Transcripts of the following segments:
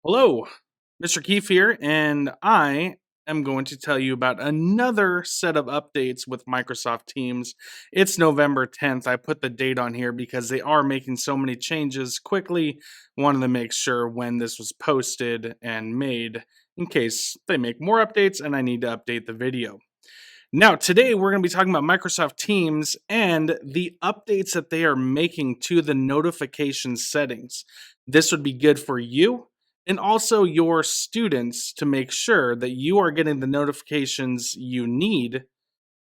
Hello, Mr. Keefe here, and I am going to tell you about another set of updates with Microsoft Teams. It's November 10th. I put the date on here because they are making so many changes quickly. Wanted to make sure when this was posted and made in case they make more updates and I need to update the video. Now, today we're going to be talking about Microsoft Teams and the updates that they are making to the notification settings. This would be good for you and also your students to make sure that you are getting the notifications you need,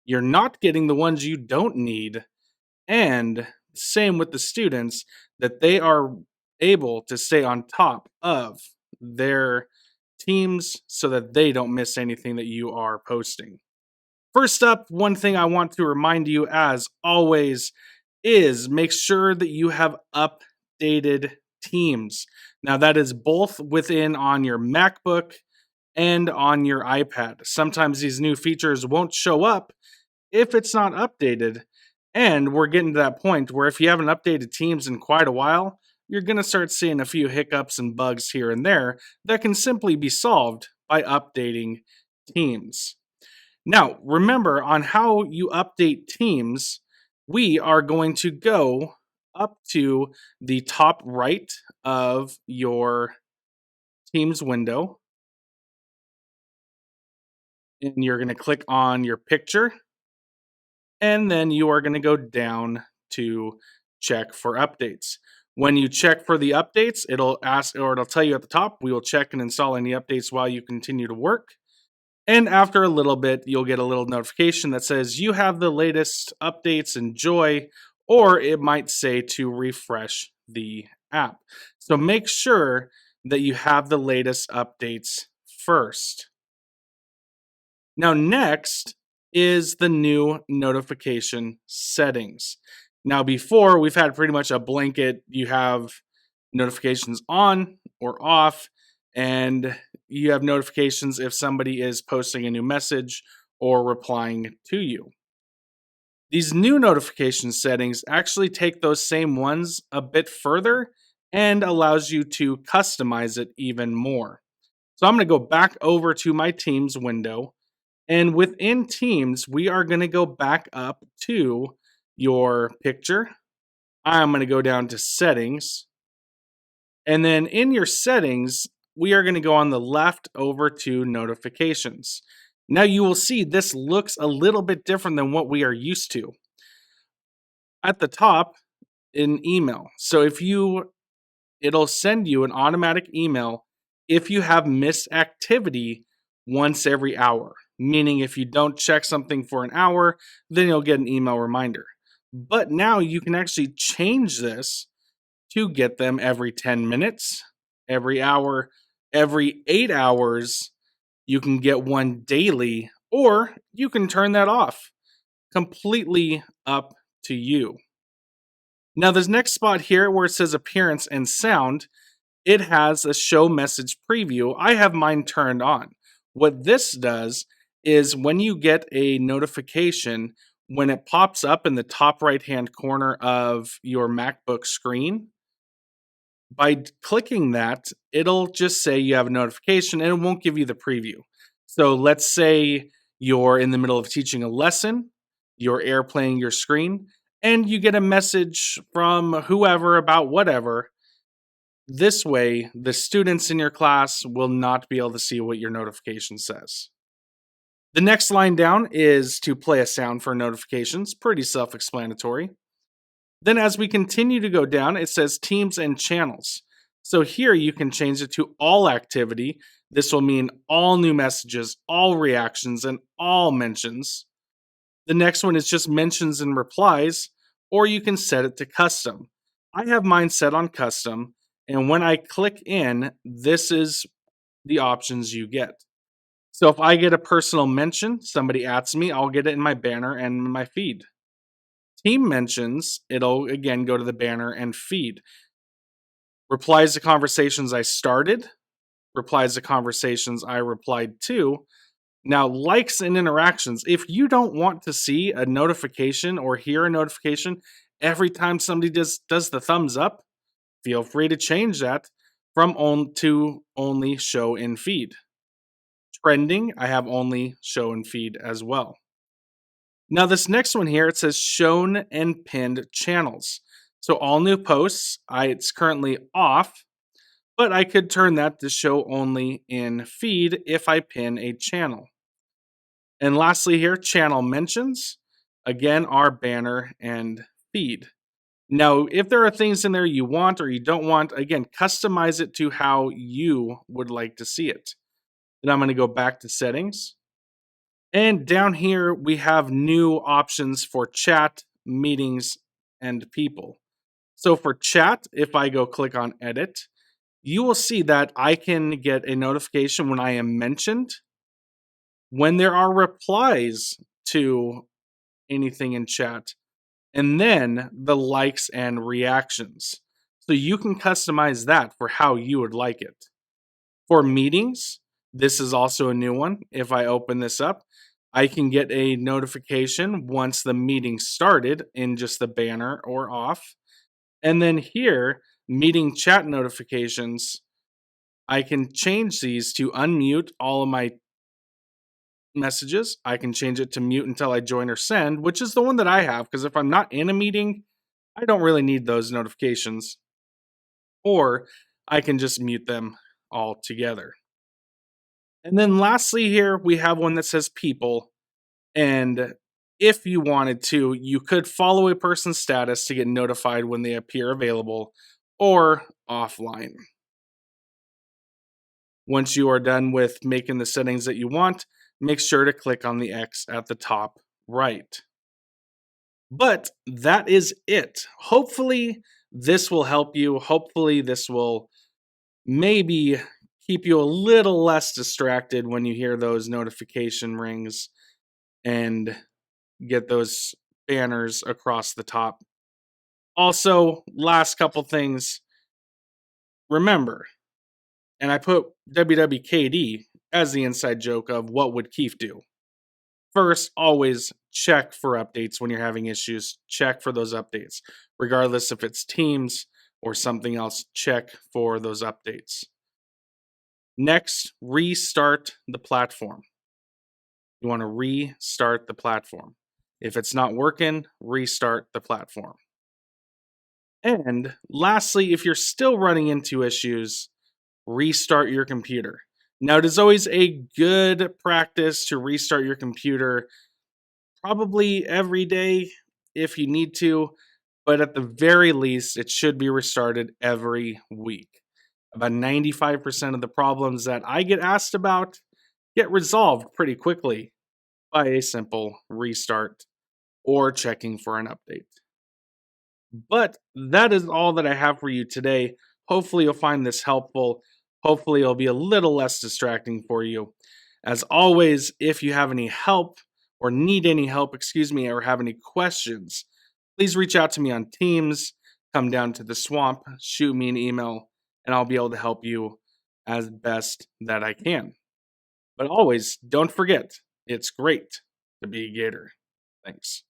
you're not getting the ones you don't need, and same with the students that they are able to stay on top of their teams so that they don't miss anything that you are posting. First up, one thing I want to remind you, as always, is make sure that you have updated Teams. Now, that is both within on your MacBook and on your iPad. Sometimes these new features won't show up if it's not updated. And we're getting to that point where if you haven't updated Teams in quite a while, you're going to start seeing a few hiccups and bugs here and there that can simply be solved by updating Teams. Now, remember on how you update Teams, we are going to go up to the top right of your Teams window, and you're going to click on your picture, and then you are going to go down to check for updates. When you check for the updates, it'll ask, or it'll tell you at the top, we will check and install any updates while you continue to work. And after a little bit, you'll get a little notification that says you have the latest updates, enjoy, or it might say to refresh the app. So make sure that you have the latest updates first. Now, next is the new notification settings. Now, before we've had pretty much a blanket, you have notifications on or off, and you have notifications if somebody is posting a new message or replying to you. These new notification settings actually take those same ones a bit further and allows you to customize it even more. So I'm going to go back over to my Teams window, and within Teams, we are going to go back up to your picture. I'm going to go down to settings. And then in your settings, we are going to go on the left over to notifications. Now you will see this looks a little bit different than what we are used to. At the top, in email. So it'll send you an automatic email if you have missed activity once every hour. Meaning if you don't check something for an hour, then you'll get an email reminder. But now you can actually change this to get them every 10 minutes, every hour, every 8 hours. You can get one daily, or you can turn that off. Completely up to you. Now, this next spot here where it says appearance and sound, it has a show message preview. I have mine turned on. What this does is when you get a notification, when it pops up in the top right hand corner of your MacBook screen, by clicking that, it'll just say you have a notification and it won't give you the preview. So let's say you're in the middle of teaching a lesson, you're airplaying your screen, and you get a message from whoever about whatever. This way, the students in your class will not be able to see what your notification says. The next line down is to play a sound for notifications. Pretty self-explanatory. Then as we continue to go down, it says teams and channels. So here you can change it to all activity. This will mean all new messages, all reactions, and all mentions. The next one is just mentions and replies, or you can set it to custom. I have mine set on custom, and when I click in, this is the options you get. So if I get a personal mention, somebody adds me, I'll get it in my banner and my feed. Team mentions, it'll again go to the banner and feed. Replies to conversations I started, replies to conversations I replied to. Now, likes and interactions. If you don't want to see a notification or hear a notification every time somebody does the thumbs up, feel free to change that. from on to only show in feed. Trending, I have only show in feed as well. Now, this next one here, it says shown and pinned channels. So all new posts, it's currently off, but I could turn that to show only in feed if I pin a channel. And lastly here, channel mentions, again, are banner and feed. Now, if there are things in there you want or you don't want, again, customize it to how you would like to see it. Then I'm going to go back to settings. And down here, we have new options for chat, meetings, and people. So for chat, if I go click on edit, you will see that I can get a notification when I am mentioned, when there are replies to anything in chat, and then the likes and reactions. So you can customize that for how you would like it. For meetings, this is also a new one. If I open this up, I can get a notification once the meeting started in just the banner or off. And then here, meeting chat notifications, I can change these to unmute all of my messages. I can change it to mute until I join or send, which is the one that I have, because if I'm not in a meeting, I don't really need those notifications. Or I can just mute them all together. And then lastly, here we have one that says people. And if you wanted to, you could follow a person's status to get notified when they appear available or offline. Once you are done with making the settings that you want, make sure to click on the X at the top right. But that is it. Hopefully, this will help you. Hopefully, this will maybe keep you a little less distracted when you hear those notification rings and get those banners across the top. Also, last couple things. Remember, and I put WWKD as the inside joke of what would Keith do. First, always check for updates when you're having issues. Check for those updates. Regardless if it's Teams or something else, check for those updates. Next, restart the platform. You want to restart the platform. If it's not working, restart the platform. And lastly, if you're still running into issues, restart your computer. Now, it is always a good practice to restart your computer probably every day if you need to, but at the very least, it should be restarted every week. About 95% of the problems that I get asked about get resolved pretty quickly by a simple restart or checking for an update. But that is all that I have for you today. Hopefully, you'll find this helpful. Hopefully, it'll be a little less distracting for you. As always, if you have any help or need any help, or have any questions, please reach out to me on Teams, come down to the swamp, shoot me an email, and I'll be able to help you as best that I can. But always, don't forget, it's great to be a Gator. Thanks.